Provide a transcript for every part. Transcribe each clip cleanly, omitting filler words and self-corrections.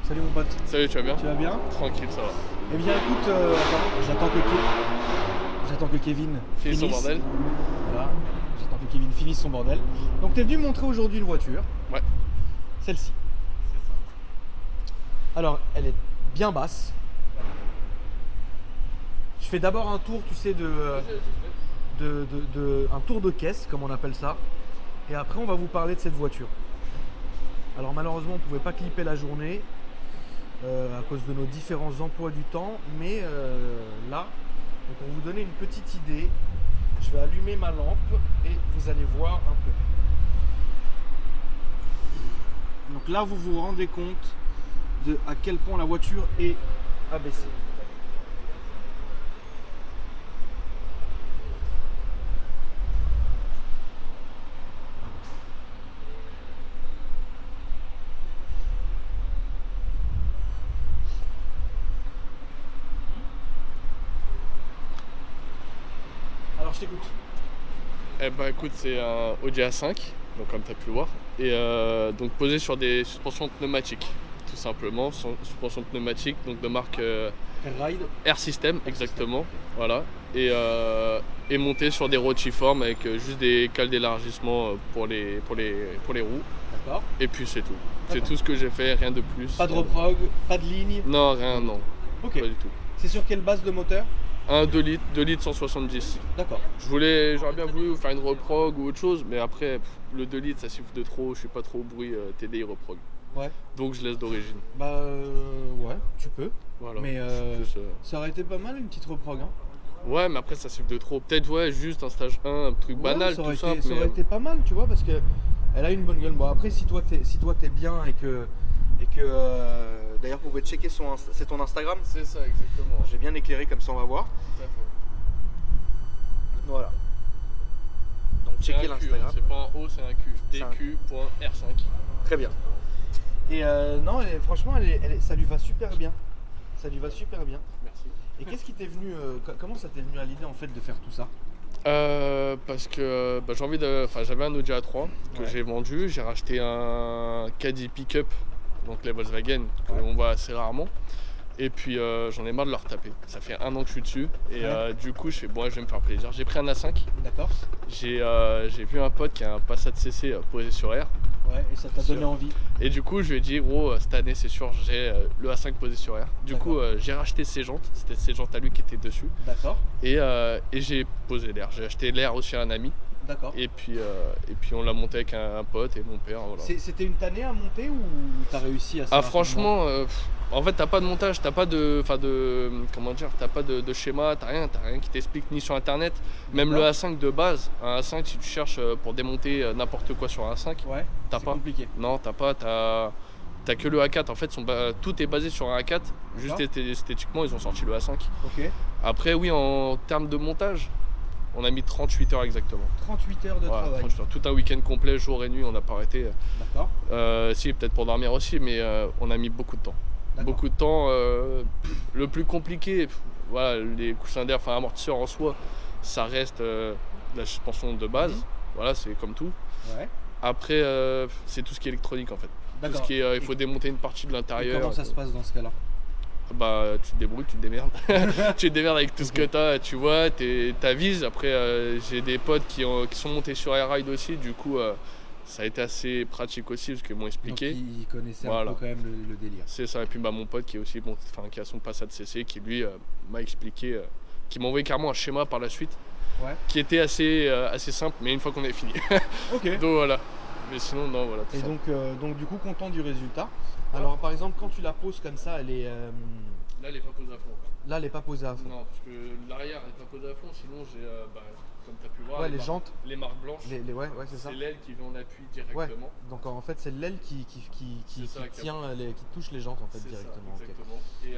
Salut mon pote. Salut, tu vas bien? Tu vas bien? Tranquille, ça va. Eh bien écoute, attends, j'attends que Kevin Finis son finisse. bordel? Voilà, j'attends que Kevin finisse son bordel. Donc t'es venu me montrer aujourd'hui une voiture, Ouais. celle-ci. Alors elle est bien basse. Je fais d'abord un tour, tu sais, un tour de caisse, comme on appelle ça. Et après on va vous parler de cette voiture. Alors malheureusement on ne pouvait pas clipper la journée à cause de nos différents emplois du temps, mais là, donc pour vous donner une petite idée, je vais allumer ma lampe et vous allez voir un peu. Donc là vous vous rendez compte de à quel point la voiture est abaissée. Alors je t'écoute. Eh ben écoute, c'est un Audi A5, donc comme tu as pu le voir, et donc posé sur des suspensions pneumatiques, tout simplement, suspensions pneumatiques, donc de marque Ride. Air System, exactement, voilà, et monté sur des rotiformes avec juste des cales d'élargissement pour les roues, D'accord. et puis c'est tout. C'est D'accord. tout ce que j'ai fait, rien de plus. Pas de reprog, pas de ligne. Non, rien, non, Ok. pas du tout. C'est sur quelle base de moteur? Un 2 litres 170. D'accord. J'aurais bien voulu faire une reprog ou autre chose, mais après, le 2 litres ça siffle de trop, je suis pas trop au bruit TDI reprog. Ouais. Donc je laisse d'origine. Bah ouais, tu peux. Voilà. Mais Je suis plus, ça aurait été pas mal une petite reprog. Hein. Ouais, mais après ça siffle de trop. Peut-être, ouais, juste un stage 1, un truc Ouais, banal, ça aurait tout été, simple. ça aurait été pas mal, tu vois, parce que elle a une bonne gueule. Bon après, si toi t'es bien et que d'ailleurs vous pouvez checker c'est ton Instagram. C'est ça, exactement. J'ai bien éclairé comme ça on va voir. Tout à fait. Voilà. Donc C'est checker un Q, l'Instagram. hein, c'est pas un O, c'est un Q. C'est un Q. dq.r5. Très bien. Et non, franchement, ça lui va super bien. Ça lui va super bien. Merci. Et qu'est-ce qui t'est venu, comment ça t'est venu à l'idée en fait de faire tout ça? Parce que j'avais un Audi A3 que Ouais. j'ai vendu, j'ai racheté un Caddy Pickup, donc les Volkswagen Ouais. qu'on voit assez rarement. Et puis j'en ai marre de leur taper. Ça fait un an que je suis dessus. Et Ouais. du coup, je fais bon, je vais me faire plaisir. J'ai pris un A5. D'accord. J'ai vu un pote qui a un Passat CC posé sur R. Ouais, et ça t'a donné envie. Et du coup, je lui ai dit, gros, cette année, c'est sûr, j'ai le A5 posé sur R. Du coup, j'ai racheté ses jantes. C'était ses jantes à lui qui étaient dessus. D'accord. Et j'ai posé l'air. J'ai acheté l'air aussi à un ami. D'accord. Et puis on l'a monté avec un pote et mon père. Voilà. C'était une tannée à monter ou t'as réussi à ça? Ah franchement, en fait t'as pas de montage, t'as pas de, comment dire, t'as pas de schéma, t'as rien qui t'explique ni sur internet. Même le A5 de base, un A5 si tu cherches pour démonter n'importe quoi sur un A5, Ouais. t'as C'est pas. compliqué. Non t'as pas, t'as que le A4. En fait tout est basé sur un A4. Juste esthétiquement ils ont sorti le A5. Ok. Après oui en termes de montage, on a mis 38 heures exactement. 38 heures de Voilà, travail. 38 heures. Tout un week-end complet, jour et nuit, on n'a pas arrêté. D'accord. Si, peut-être pour dormir aussi, mais on a mis beaucoup de temps. D'accord. Beaucoup de temps. Le plus compliqué, voilà, les coussins d'air, amortisseurs en soi, ça reste la suspension de base. Mhm. Voilà, c'est comme tout. Ouais. Après, c'est tout ce qui est électronique en fait. Tout D'accord. ce qui est, il faut démonter une partie de Et l'intérieur. comment ça se passe dans ce cas-là? Bah, tu te débrouilles, tu te démerdes. Tu te démerdes avec tout ce que t'as, tu vois, t'avises. Après, j'ai des potes qui sont montés sur Airride aussi, du coup, ça a été assez pratique aussi parce qu'ils m'ont expliqué. Donc il connaissait un Voilà. peu quand même le délire. C'est ça, et puis mon pote qui est aussi qui a son Passat CC, qui lui m'a expliqué, qui m'a envoyé carrément un schéma par la suite, Ouais. qui était assez simple, mais une fois qu'on est fini. Ok. Donc voilà. Mais sinon, non, voilà. tout Et ça. donc du coup content du résultat. Alors par exemple quand tu la poses comme ça, elle est Là, elle est pas posée à fond. là elle est pas posée à fond. Non, parce que l'arrière n'est pas posé à fond, sinon j'ai, comme tu as pu voir, Ouais, les jantes. les marques blanches. Ouais c'est ça. C'est l'aile qui vient en appui Ouais. directement. Donc en fait c'est l'aile qui C'est ça, qui tient qui touche les jantes en fait C'est directement. ça, Ok. exactement. Et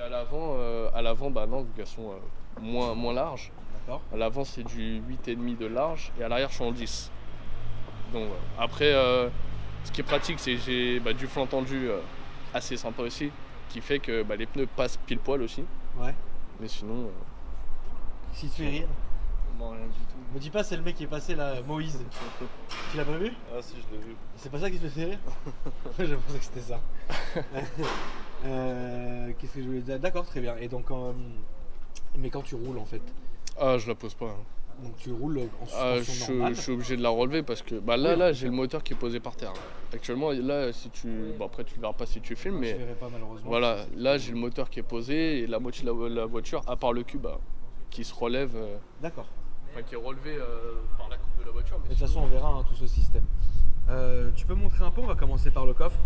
à l'avant, bah non, vu qu'elles sont moins larges. D'accord. À l'avant, c'est du 8,5 de large et à l'arrière, je suis en 10. Donc après, ce qui est pratique, c'est que j'ai du flanc tendu assez sympa aussi, qui fait que les pneus passent pile poil aussi. Ouais. Mais sinon, S'il te fait rire. non, rien du tout. Me dis pas c'est le mec qui est passé là, Moïse. Tu l'as pas vu? Ah si, je l'ai vu. C'est pas ça qui te fait rire? J'ai pensé que c'était ça. Qu'est-ce que je voulais dire? D'accord, très bien. Et donc, mais quand tu roules en fait, Ah, je la pose pas, hein. donc tu roules en Ah, suspension normale. je suis obligé de la relever parce que bah Oui, là j'ai le moteur qui est posé par terre. Actuellement là si tu. Bon après tu le verras pas si tu filmes Je mais verrai pas malheureusement. voilà, là j'ai le moteur qui est posé et la moitié de la voiture, à part le cube, qui se relève, D'accord. enfin qui est relevé par la coupe de la voiture. De toute façon, on verra hein, tout ce système. Tu peux montrer un peu, on va commencer par le coffre.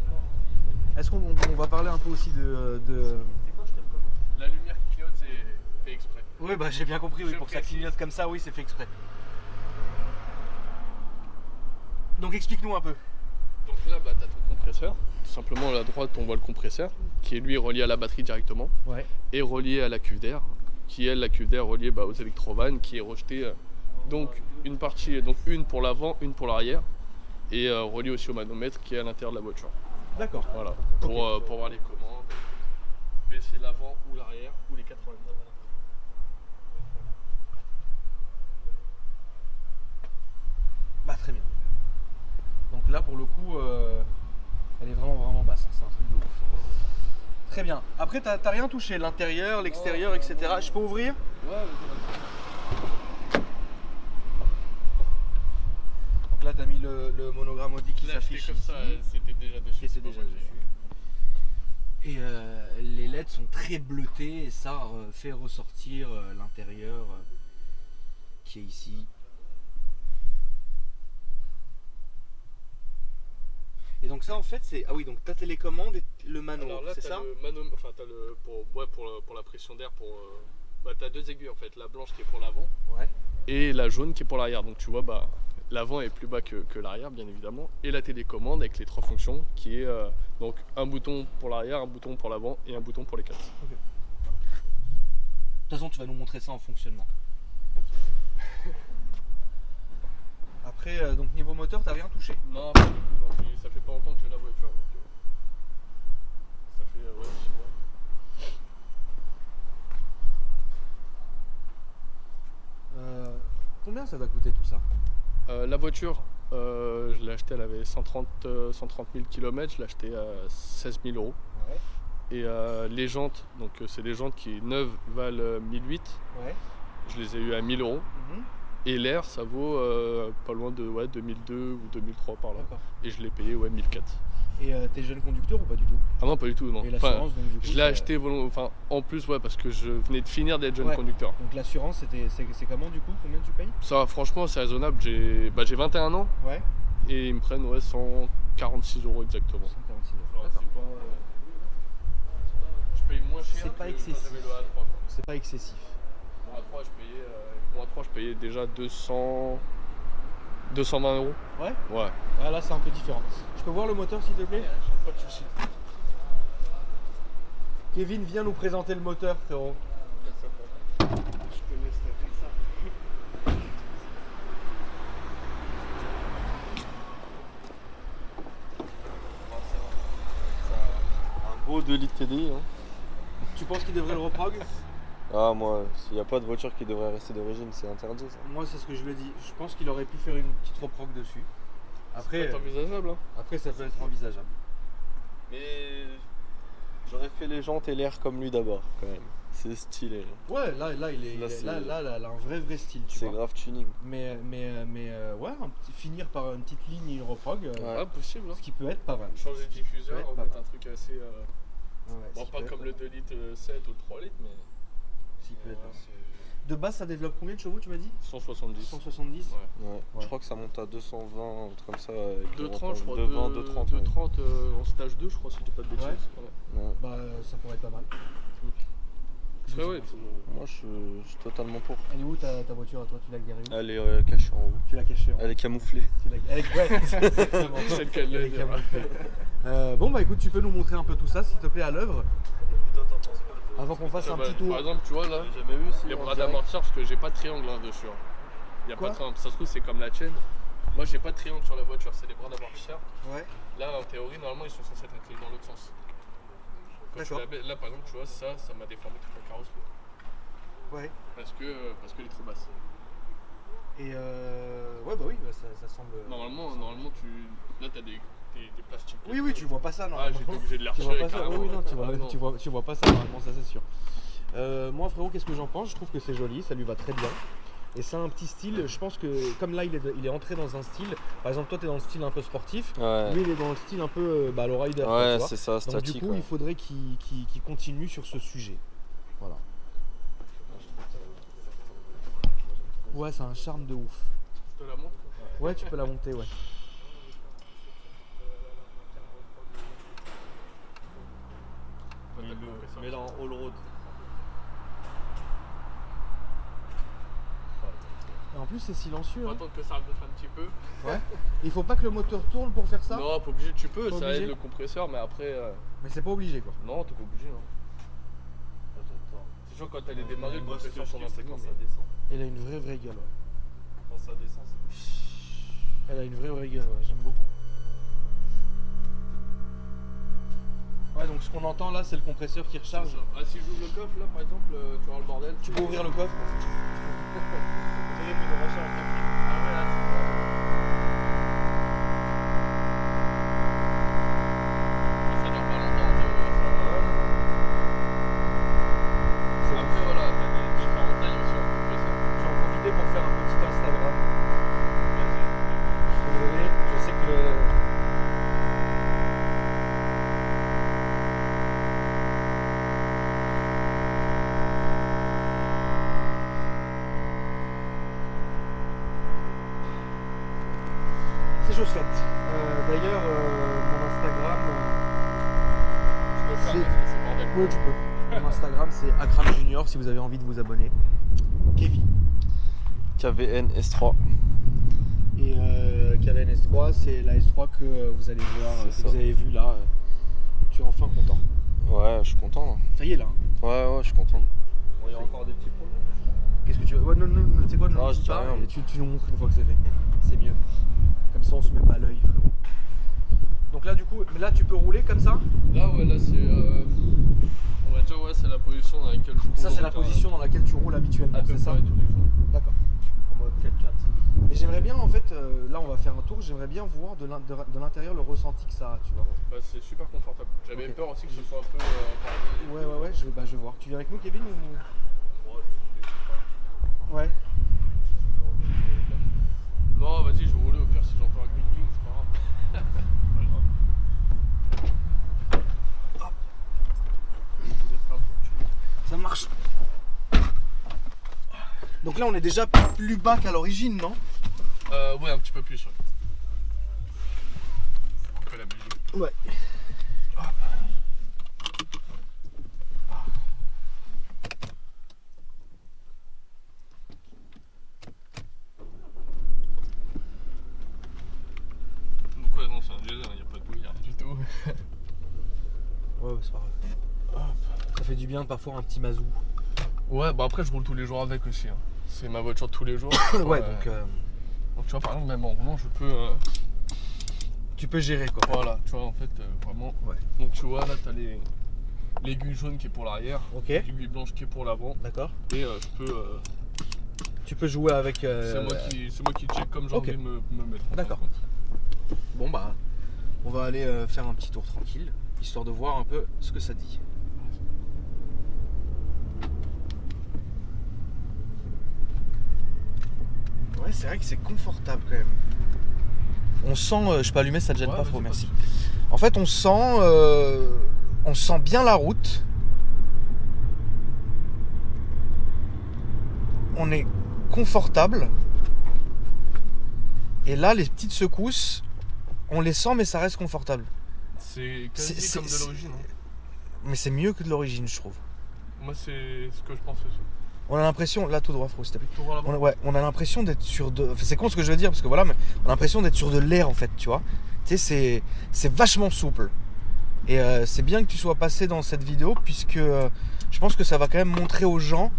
Est-ce qu'on va parler un peu aussi de... La lumière qui clignote c'est fait exprès. Oui, bah j'ai bien compris, oui, Je pour que ça précise. clignote comme ça, oui, c'est fait exprès. Donc explique-nous un peu. Donc là bah t'as ton compresseur, tout simplement à la droite on voit le compresseur qui est lui relié à la batterie directement Ouais. et relié à la cuve d'air, qui est la cuve d'air reliée aux électrovannes qui est rejetée donc une partie, donc une pour l'avant, une pour l'arrière et reliée aussi au manomètre qui est à l'intérieur de la voiture. D'accord. Voilà, pour voir les commandes, baisser l'avant ou l'arrière ou les 90. Bah très bien. Donc là pour le coup, elle est vraiment basse, c'est un truc de ouf. Très bien. Après t'as rien touché, l'intérieur, l'extérieur, etc. Je peux ouvrir? Ouais, Donc là t'as mis le monogramme Audi qui là c'était s'affiche comme ça, ici. c'était déjà dessus. Qui était déjà dessus. Et les LED sont très bleutés et ça fait ressortir l'intérieur qui est ici. Et donc ça en fait c'est... Ah oui, donc ta télécommande et le mano, Alors là c'est t'as ça? le manomètre, enfin t'as le pour la pression d'air t'as deux aiguilles en fait, la blanche qui est pour l'avant Ouais. et la jaune qui est pour l'arrière. Donc tu vois l'avant est plus bas que l'arrière bien évidemment et la télécommande avec les trois fonctions qui est donc un bouton pour l'arrière, un bouton pour l'avant et un bouton pour les quatre. De toute façon tu vas nous montrer ça en fonctionnement. Après donc niveau moteur t'as rien touché. Non, pas du tout, non. Puis ça fait pas longtemps que j'ai la voiture donc ça fait 6 mois. Combien ça va coûter tout ça? La voiture, je l'ai achetée, elle avait 130 000 km, je l'ai achetée à 16 000 euros. Ouais. Et les jantes, donc c'est des jantes qui neuves valent 1008, Ouais. je les ai eues à 1000 euros. Mhm. Et l'air ça vaut pas loin de 2002 ou 2003 par là. D'accord. Et je l'ai payé 1004. Et t'es jeune conducteur ou pas du tout? Ah non pas du tout non. Et l'assurance donc du coup Je l'ai acheté en plus parce que je venais de finir d'être jeune Ouais. conducteur. Donc l'assurance c'est comment du coup? Combien tu payes? Ça franchement c'est raisonnable, j'ai 21 ans Ouais. et ils me prennent 146 euros exactement. 146 euros. Genre, D'accord. c'est pas, je paye moins cher C'est pas que excessif. quand j'avais le A3. Quoi. C'est pas excessif. Mon A3 je payais déjà 220 euros. Ouais. Ouais. Ah là c'est un peu différent. Je peux voir le moteur s'il te plaît? Pas de soucis. Kevin viens nous présenter le moteur frérot. Je te laisse faire ça. Un beau 2 litres TDI. Hein. Tu penses qu'il devrait le reprog? Ah, moi, s'il n'y a pas de voiture qui devrait rester d'origine, c'est interdit ça. Moi c'est ce que je lui ai dit. Je pense qu'il aurait pu faire une petite reprog dessus. Après, C'est envisageable. Hein. après ça peut être envisageable. Mais j'aurais fait les jantes et l'air comme lui d'abord, quand même. C'est stylé. Ouais, là elle a un vrai style, tu C'est vois. grave tuning. Mais ouais, finir par une petite ligne et une reprog, Ouais, possible. Hein. ce qui peut être pas mal. Changer de diffuseur, Ouais, pas mettre mal. un truc assez. Ouais, Bon, ce qui pas peut comme être- le 2 litres 7 ou le 3 litres, mais. ce qui peut être pas mal. c'est De base, ça développe combien de chevaux, tu m'as dit? 170. 170. Ouais. Ouais. Ouais. Je crois que ça monte à 220, un truc comme ça. Avec le 230, je crois. 220, 230. Ouais. 230 en stage 2, je crois, si je dis pas de bêtises. Ouais. Ouais. Ouais. Bah, ça pourrait être pas mal. Ouais, ouais, Moi, je suis totalement pour. Elle est où ta voiture à toi? Tu l'as garée où? Elle est cachée en haut. Tu l'as cachée en Elle est camouflée. Ouais, exactement. Celle qu'elle Elle est l'a, camouflée. Bon, bah écoute, tu peux nous montrer un peu tout ça, s'il te plaît, à l'œuvre, avant qu'on fasse un petit tour. Par exemple, tu vois là, Jamais vu les bras d'amortisseur, parce que j'ai pas de triangle dessus. Il y a Quoi pas de triangle. Ça se trouve, c'est comme la tienne. Moi, j'ai pas de triangle sur la voiture, c'est les bras d'amortisseur. Ouais. Là, en théorie, normalement, ils sont censés être inclinés dans l'autre sens. Quand tu D'accord. la baisses- là, par exemple, tu vois, ça m'a déformé toute la carrosserie. Ouais. Parce qu'elle est trop basse. Et ouais, bah oui, bah, ça semble. Normalement, là, t'as des plastiques. Oui, tu vois pas ça Ah, normalement. j'étais obligé de les Tu vois retirer pas ça. carrément. Oui, non, Ah, non. tu vois pas ça normalement, ça c'est sûr. Moi frérot, qu'est-ce que j'en pense? Je trouve que c'est joli, ça lui va très bien. Et c'est un petit style, je pense que comme là il est entré dans un style, par exemple toi tu es dans le style un peu sportif, Ouais, lui il est dans le style un peu le rider, quoi, tu ouais vois. c'est ça, Donc statique. du coup Ouais. il faudrait qu'il continue sur ce sujet. Voilà. Ouais, c'est un charme de ouf. Je te la montre. Ouais, tu peux la monter, ouais. Mets-la en all road. Et en plus c'est silencieux. Faut Hein. attendre que ça remonte un petit peu. Ouais. Il faut pas que le moteur tourne pour faire ça. Non, pas obligé, tu peux, Pas ça obligé. aide le compresseur, mais après. Mais c'est pas obligé quoi. Non, t'es pas obligé. Hein. Attends. C'est sûr, quand t'allais démarrer, le Moi, ce que compresseur je s'en kiffe, c'est imprègne. quand ça descend. Elle a une vraie gueule. Ouais. Quand ça descend, Elle a une vraie gueule, ouais. J'aime beaucoup. Ouais, donc ce qu'on entend là, c'est le compresseur qui recharge. Ah, si j'ouvre le coffre là, par exemple, tu vois le bordel. Tu peux ouvrir le coffre. Ah ouais, là, ça dure pas longtemps, en théorie, ça. Après, voilà, t'as des différentes tailles aussi en compresseur. Je vais en profiter pour faire un petit Instagram. Vas-y. Désolé, je sais que c'est chose faite. D'ailleurs, mon Instagram. Je peux le faire C'est- parce que c'est bordel. Oui, tu peux. Mon Instagram, c'est Akram Junior si vous avez envie de vous abonner. Kevin. KVN S3. Et KVN S3, c'est la S3 que vous allez voir, C'est que ça. vous avez vu là. Tu es enfin content. Ouais, je suis content. Là. Ça y est là. Hein. Ouais, je suis content. Bon, il y a encore des petits problèmes. Qu'est-ce que tu veux? Ouais, non, tu sais quoi, Non, ne je dis dis pas, rien. et tu nous montres une fois que c'est fait. C'est mieux. Comme ça, on se met pas l'œil, frérot. Donc là, du coup, là, tu peux rouler comme ça. Là, ouais, là, c'est. On va dire, ouais, c'est la position dans laquelle je roule. Ça, c'est la on va dire, position dans laquelle tu roules habituellement, à peu c'est ça? près tous les jours. D'accord. En mode 4x4. Mais j'aimerais bien, en fait, là, on va faire un tour. J'aimerais bien voir de l'intérieur le ressenti que ça a, tu vois. Ouais, c'est super confortable. J'avais Ok. peur aussi que ce soit un peu. Ouais, je vais voir. Tu viens avec nous, Kevin ou... Ouais. Non, vas-y, je vais rouler au pire si j'entends un green, c'est pas grave. Pas grave. Je vous laisserai un peu de chute. Ça marche. Donc là, on est déjà plus bas qu'à l'origine, non? Ouais, un petit peu plus, ouais. Couper la bougie. Ouais. Donc, ouais, non, c'est un diesel, il n'y a pas de bouillard du tout. Ouais, c'est pas grave. Ça fait du bien parfois un petit mazou. Ouais, bah après, je roule tous les jours avec aussi. Hein. C'est ma voiture de tous les jours. Ouais, Euh, donc Donc, tu vois, par exemple, même en roulant, je peux. tu peux gérer quoi. Voilà, tu vois, en fait, vraiment. Ouais. Donc, tu vois, là, t'as l'aiguille jaune qui est pour l'arrière, Ok. l'aiguille blanche qui est pour l'avant. D'accord. Et je peux. Tu peux jouer avec. C'est moi qui check comme j'ai ok. envie de me mettre. en D'accord. fin de compte. Bon bah, on va aller faire un petit tour tranquille, histoire de voir un peu ce que ça dit. Ouais, c'est vrai que c'est confortable quand même. On sent, je peux allumer, ça te gêne Ouais, pas, vas-y, Fro, pas de merci. soucis. En fait, on sent bien la route. On est confortable. Et là, les petites secousses, on les sent, mais ça reste confortable. C'est C'est- quasi comme de c'est- l'origine. Hein. Mais c'est mieux que de l'origine, je trouve. Moi, c'est ce que je pense aussi. On a l'impression, là tout droit, Fro, s'il te plaît. Tout droit là-bas. On a l'impression d'être sur de. Enfin, c'est con ce que je veux dire, parce que voilà, mais on a l'impression d'être sur de l'air en fait, tu vois. Tu sais, c'est vachement souple. Et c'est bien que tu sois passé dans cette vidéo, puisque je pense que ça va quand même montrer aux gens.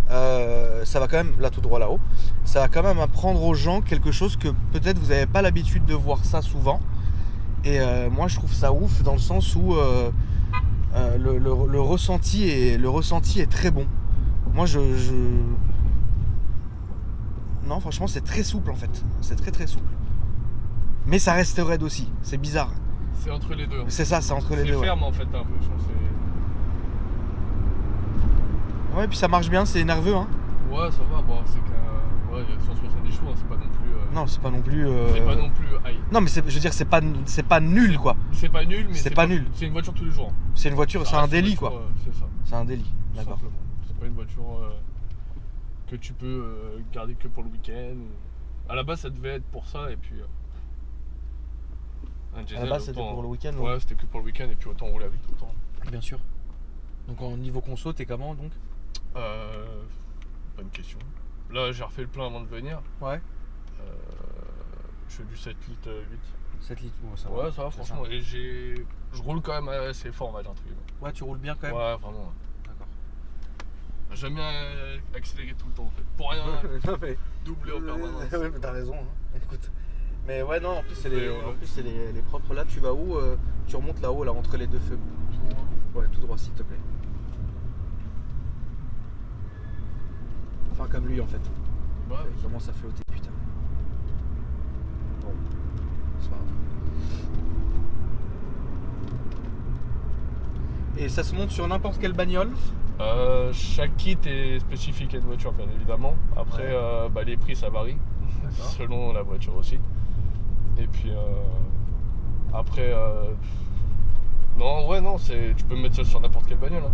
Ça va quand même, là tout droit là-haut, ça va quand même apprendre aux gens quelque chose que peut-être vous n'avez pas l'habitude de voir ça souvent. Et moi je trouve ça ouf dans le sens où le ressenti est très bon. Moi non, franchement c'est très souple en fait, c'est très souple. Mais ça reste raide aussi, c'est bizarre. C'est entre les deux. C'est ça, c'est entre les C'est deux. ferme en fait, t'as l'impression. Ouais, puis ça marche bien, c'est nerveux, hein. Ouais, ça va, bon, c'est qu'il y a 170 chevaux, hein, c'est pas non plus. Non, c'est pas non plus. C'est pas non plus high. Non, mais je veux dire, c'est pas nul, quoi. C'est pas nul, mais C'est pas nul. C'est une voiture tous les jours. C'est une voiture, c'est Ça un reste une délit, voiture, quoi. C'est ça. C'est un délit, Tout d'accord. simplement. C'est pas une voiture que tu peux garder que pour le week-end. À la base, ça devait être pour ça, et puis. Un À diesel, la base, c'était autant- pour le week-end, Ouais, c'était que pour le week-end, et puis autant rouler avec tout le temps. Bien sûr. Donc, en niveau conso, t'es comment, donc? Bonne question. Là, j'ai refait le plein avant de venir. Ouais. Je fais du 7 litres 8. 7 litres, bon, ça va. Ouais, ça va, C'est franchement. Et je roule quand même assez fort, on va dire, entre guillemets. Ouais, tu roules bien quand même. Ouais, vraiment. D'accord. J'aime bien accélérer tout le temps, en fait. Pour rien Non, mais... doubler en permanence. Ouais, mais t'as raison, hein. Écoute. Mais ouais, non, en plus, c'est Mais ouais. les propres. Là, tu vas où? Tu remontes là-haut, là, entre les deux feux. Ouais, tout droit, s'il te plaît. Enfin, comme lui, en fait. Ouais, Il commence à flotter, putain. Bon, c'est pas grave. Et ça se monte sur n'importe quelle bagnole? chaque kit est spécifique à une voiture, bien évidemment. Après, les prix, ça varie. D'accord. Selon la voiture aussi. Et puis, après... non, tu peux mettre ça sur n'importe quelle bagnole. Hein.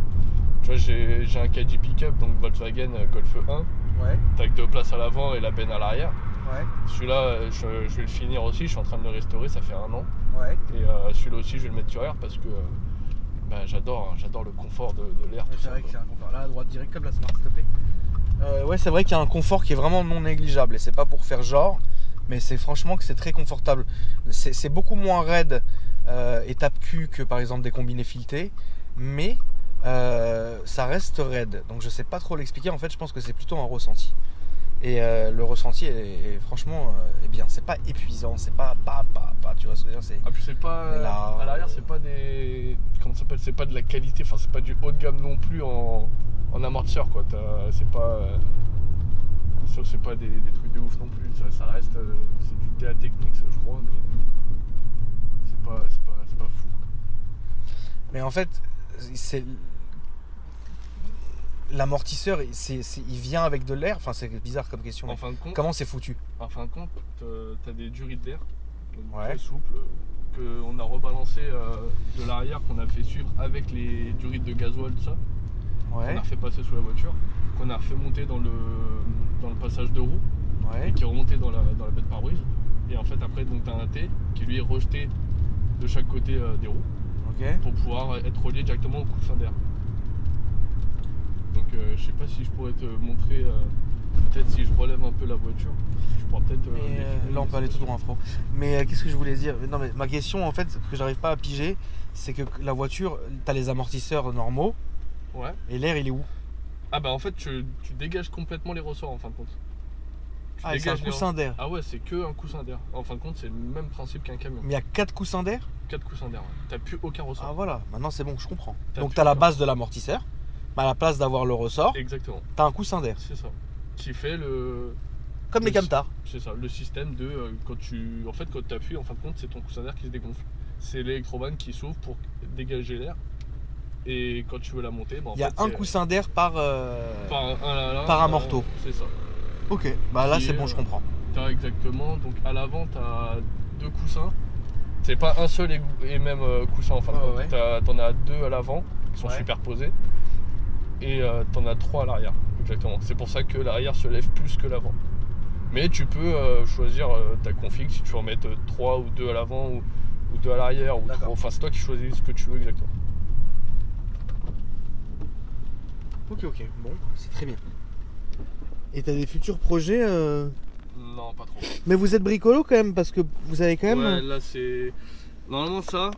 Tu vois, j'ai un Caddy Pickup, donc Volkswagen Golf 1. Ouais, T'as que 2 places à l'avant et la benne à l'arrière. ouais, Celui-là, je vais le finir aussi, je suis en train de le restaurer, ça fait 1 an. ouais. Et celui-là aussi, je vais le mettre sur air parce que j'adore le confort de l'air. tout C'est ça, vrai que quoi. c'est un confort. Là, à droite, direct comme la Smart, s'il te plaît. Ouais, c'est vrai qu'il y a un confort qui est vraiment non négligeable. Et c'est pas pour faire genre, mais c'est franchement que c'est très confortable. C'est beaucoup moins raide et tape-cul que par exemple des combinés filetés, mais ça reste raide. Donc je sais pas trop l'expliquer. En fait, je pense que c'est plutôt un ressenti. Et le ressenti est franchement est bien. C'est pas épuisant, c'est pas, tu vois ce que je veux dire, c'est... Ah puis c'est pas Mais là, à l'arrière, c'est pas des comment ça s'appelle, c'est pas de la qualité, enfin c'est pas du haut de gamme non plus en amortisseur quoi. C'est pas sûr que c'est pas des trucs de ouf non plus. Ça reste c'est du DA Technics je crois, mais c'est pas fou. Mais en fait, c'est l'amortisseur, il vient avec de l'air. Enfin, c'est bizarre comme question. En Mais fin de compte, comment c'est foutu? t'as des durits d'air donc Ouais. très souples qu'on a rebalancé de l'arrière, qu'on a fait suivre avec les durits de gasoil, tout ça. Qu'on Ouais, a refait passer sous la voiture, qu'on a refait monter dans le passage de roue et ouais. qui est remonté dans la baie de pare-brise. Et en fait après donc t'as un T qui lui est rejeté de chaque côté des roues Ok. pour pouvoir être relié directement au coussin d'air. Donc je sais pas si je pourrais te montrer, peut-être si je relève un peu la voiture, je pourrais peut-être... Là, on peut aller tout droit, frérot. Mais qu'est-ce que je voulais dire? Non, mais ma question, en fait, que j'arrive pas à piger, c'est que la voiture, t'as les amortisseurs normaux Ouais. et l'air, il est où? Ah bah en fait tu dégages complètement les ressorts en fin de compte. Tu Ah, et c'est un dégages les coussin d'air. Ah ouais, c'est que un coussin d'air. En fin de compte, c'est le même principe qu'un camion. Mais il y a 4 coussins d'air? 4 coussins d'air, ouais. T'as plus aucun ressort. Ah voilà, maintenant c'est bon, je comprends. T'as Donc plus t'as la aucun. base de l'amortisseur, mais à la place d'avoir le ressort, Exactement, t'as un coussin d'air. c'est ça. Qui fait Comme les Le- camtars. c'est ça, le système de quand tu appuies, en fin de compte, c'est ton coussin d'air qui se dégonfle. C'est l'électrobahn qui s'ouvre pour dégager l'air. Et quand tu veux la monter, bah, en Il y a fait, un c'est coussin d'air par. par un morteau. C'est ça. Ok, bah là Qui c'est est, bon, je comprends. T'as exactement, donc à l'avant t'as 2 coussins. C'est pas un seul et même coussin en fin de compte. Ouais. T'en as 2 à l'avant qui sont Ouais. superposés. Et t'en as 3 à l'arrière. Exactement. C'est pour ça que l'arrière se lève plus que l'avant. Mais tu peux choisir ta config si tu veux en mettre 3 ou 2 à l'avant ou 2 à l'arrière. Ou D'accord. 3. Enfin c'est toi qui choisis ce que tu veux exactement. Ok, bon, c'est très bien. Et t'as des futurs projets Non, pas trop. Mais vous êtes bricolo quand même, parce que vous avez quand même. Ouais, là c'est. Normalement, ça,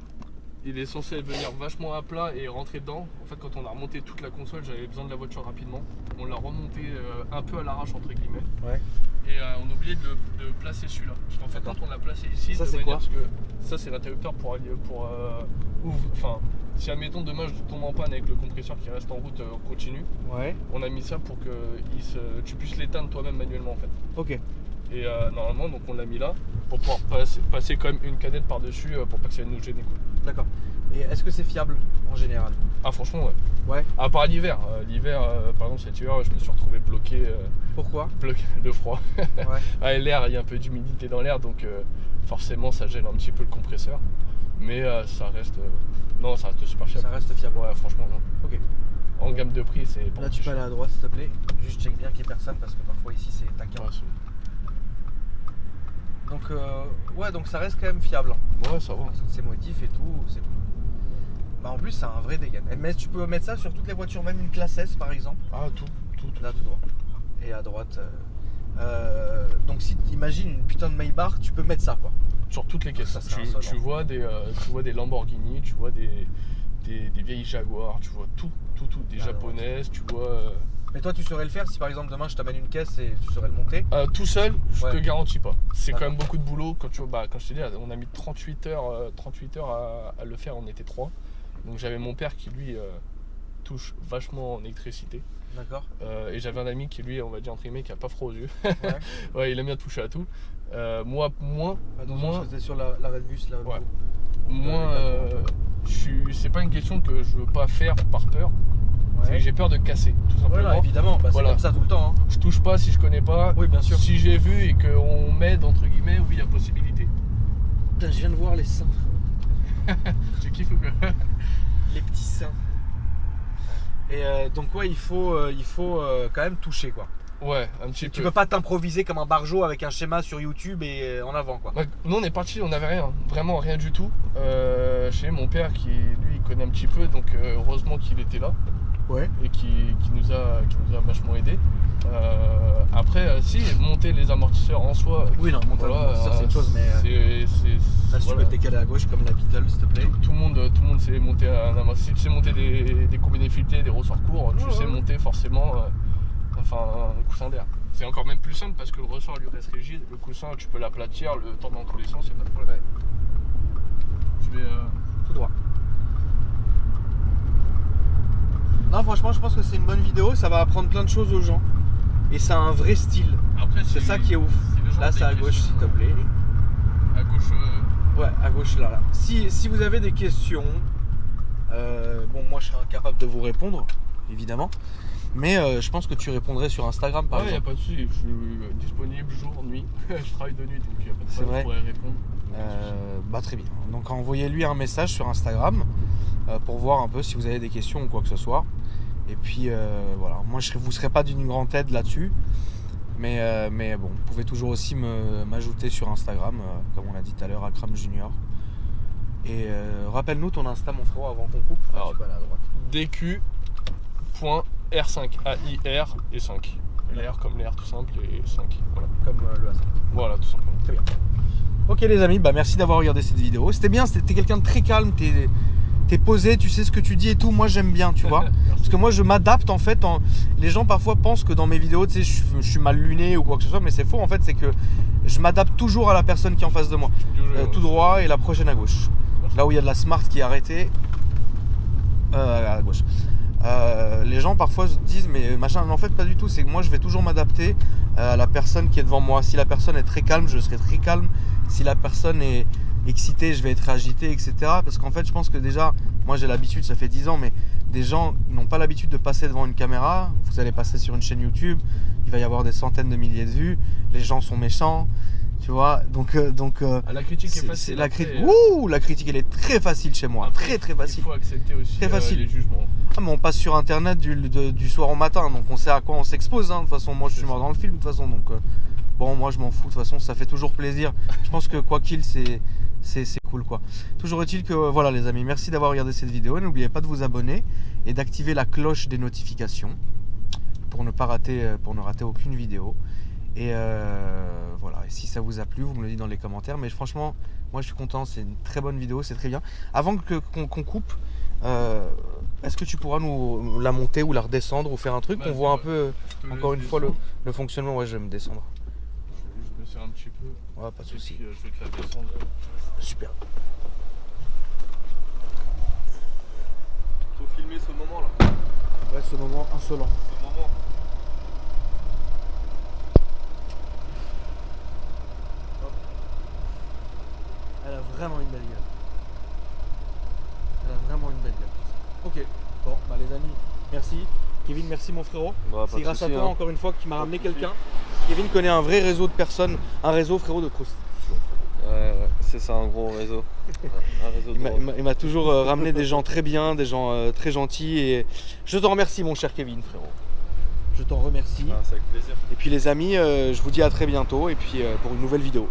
il est censé venir vachement à plat et rentrer dedans. En fait, quand on a remonté toute la console, j'avais besoin de la voiture rapidement. On l'a remonté un peu à l'arrache, entre guillemets. Ouais. Et on a oublié de placer celui-là. Parce qu'en fait, D'accord. quand on l'a placé ici, Ça, de c'est manière quoi parce que ça, c'est l'interrupteur pour ouvrir. Enfin, si admettons demain je tombe en panne avec le compresseur qui reste en route continue, Ouais. on a mis ça pour que tu puisses l'éteindre toi-même manuellement en fait. Ok. Et normalement, donc on l'a mis là pour pouvoir passer quand même une canette par-dessus pour pas que ça vienne nous gêner, quoi. D'accord. Et est-ce que c'est fiable en général? Ah franchement, ouais. Ouais. À part l'hiver. L'hiver, par exemple cet hiver, je me suis retrouvé bloqué. Pourquoi? Bloqué de froid. Ouais. Ouais, l'air, il y a un peu d'humidité dans l'air, donc forcément ça gêne un petit peu le compresseur. Mais ça reste... non, ça reste super fiable. Ça reste fiable. Ouais, franchement, non. Ok. En gamme de prix, c'est pas Là, tu peux aller à droite, s'il te plaît. Juste check bien qu'il n'y ait personne parce que parfois ici c'est taquin. Ouais, Donc, ouais, donc ça reste quand même fiable. ouais, ça va. Toutes ces modifs et tout, c'est cool. Bah, en plus, c'est un vrai dégaine. Mais tu peux mettre ça sur toutes les voitures, même une classe S par exemple. Ah, tout. Là, tout droit. Et à droite. Donc, si tu imagines une putain de Maybach, tu peux mettre ça quoi. Sur toutes les caisses. Ça, c'est insolent. Tu vois des Lamborghini, tu vois des vieilles Jaguar, tu vois tout. Des japonaises, tu vois. Mais toi, tu saurais le faire si par exemple demain je t'amène une caisse et tu saurais le monter? Tout seul, je Ouais. te garantis pas. C'est D'accord. quand même beaucoup de boulot. Quand je te dis, on a mis 38 heures à le faire, on était 3. Donc j'avais mon père qui lui touche vachement en électricité. D'accord. Et j'avais un ami qui lui, on va dire entre guillemets, qui a pas froid aux yeux. Ouais. Ouais, il aime bien toucher à tout. Moi, Attention, c'était sur l'arrêt de bus là. Ouais. C'est pas une question que je veux pas faire par peur. C'est que j'ai peur de casser, tout simplement. Voilà, évidemment, bah, Voilà. c'est comme ça tout le temps. Hein. Je touche pas si je connais pas. Oui, bien sûr. Si j'ai vu et qu'on m'aide, entre guillemets, oui, il y a possibilité. Putain, je viens de voir les seins. Tu kiffes ou quoi? Les petits seins. Et donc ouais, il faut quand même toucher quoi. Ouais, un petit Tu peu. peux pas t'improviser comme un barjo avec un schéma sur YouTube et en avant quoi. Ouais, nous on est parti, on n'avait rien, vraiment rien du tout. Chez mon père qui lui il connaît un petit peu, donc heureusement qu'il était là Ouais. et qui nous a vachement aidé. Après, si monter les amortisseurs en soi, Oui, non, monter l'amortisseur, c'est une chose, mais ça, si tu peux te décaler à gauche comme la Beetle, s'il te plaît. Tout le monde sait monter un amortisseur. Si tu sais monter des combinés filetés, des ressorts courts, tu sais monter forcément un coussin d'air. C'est encore même plus simple parce que le ressort lui reste rigide. Le coussin, tu peux l'aplatir, le tordre dans tous les sens, il n'y a pas de problème. Je vais. Tout droit. Non, franchement, je pense que c'est une bonne vidéo. Ça va apprendre plein de choses aux gens. Et ça a un vrai style. Après, C'est ça qui est ouf. Là, c'est à gauche, s'il te plaît. À gauche. Ouais, à gauche, là. Si vous avez des questions, bon, moi, je serais incapable de vous répondre, évidemment. Mais je pense que tu répondrais sur Instagram, par Ouais, il n'y a exemple. pas de souci. Je suis disponible jour, nuit. Je travaille de nuit, donc il n'y a pas de C'est problème. Je vrai. pourrais répondre. Bah très bien. Donc envoyez-lui un message sur Instagram pour voir un peu si vous avez des questions ou quoi que ce soit. Et puis voilà, moi vous serez pas d'une grande aide là-dessus, mais bon, vous pouvez toujours aussi m'ajouter sur Instagram, comme on l'a dit tout à l'heure, Akram Junior. Et rappelle-nous ton Insta, mon frérot, avant qu'on coupe. Alors, tu peux aller à droite. dq.r5 AIR et 5. L'air comme l'air tout simple et 5. Voilà, Comme le A5. voilà tout simplement. Très bien. Ok les amis, bah merci d'avoir regardé cette vidéo. C'était bien, t'es quelqu'un de très calme, t'es posé, tu sais ce que tu dis et tout. Moi j'aime bien, tu vois. Parce que moi je m'adapte en fait. Les gens parfois pensent que dans mes vidéos, tu sais, je suis mal luné ou quoi que ce soit, mais c'est faux en fait. C'est que je m'adapte toujours à la personne qui est en face de moi. Tout droit et la prochaine à gauche. Là où il y a de la Smart qui est arrêtée, à gauche. Les gens parfois se disent mais machin, mais en fait pas du tout. C'est que moi je vais toujours m'adapter à la personne qui est devant moi. Si la personne est très calme, je serai très calme. Si la personne est excitée, je vais être agité, etc. Parce qu'en fait je pense que déjà, moi j'ai l'habitude, ça fait 10 ans, mais des gens n'ont pas l'habitude de passer devant une caméra. Vous allez passer sur une chaîne YouTube, il va y avoir des centaines de milliers de vues, les gens sont méchants, tu vois. Donc la critique est facile. la critique elle est très facile chez moi, Après, très facile. Il faut accepter aussi Très facile. les jugements. Ah, mais on passe sur internet du soir au matin, donc on sait à quoi on s'expose. Hein. De toute façon, moi je suis C'est mort ça. dans le film, de toute façon. Donc bon, moi je m'en fous. De toute façon, ça fait toujours plaisir. Je pense que quoi qu'il, c'est cool quoi. Toujours est-il que voilà les amis, merci d'avoir regardé cette vidéo. N'oubliez pas de vous abonner et d'activer la cloche des notifications pour ne rater aucune vidéo. Et voilà. Et si ça vous a plu, vous me le dites dans les commentaires. Mais franchement, moi je suis content. C'est une très bonne vidéo, c'est très bien. Avant qu'on coupe. Est-ce que tu pourras nous la monter ou la redescendre ou faire un truc? Bah, On voit un peu, Je te encore laisse une fois, descendre. le fonctionnement. Ouais, je vais me descendre. Je vais juste me serrer un petit peu. Ouais, pas de Et soucis. puis, je vais te la descendre. Super. Faut filmer ce moment là. Ouais, ce moment insolent. Ce moment. merci. Kevin, merci mon frérot. Bah, pas C'est de grâce à souci, toi hein. encore une fois qui m'a Pas ramené de souci. quelqu'un. Kevin connaît un vrai réseau de personnes, un réseau frérot de prostitution. Ouais, c'est ça, un gros réseau. Ouais, un réseau de drogue. Il m'a toujours ramené des gens très bien, des gens très gentils et je t'en remercie mon cher Kevin frérot. Je t'en remercie. Ah, c'est avec plaisir. Et puis les amis, je vous dis à très bientôt et puis pour une nouvelle vidéo.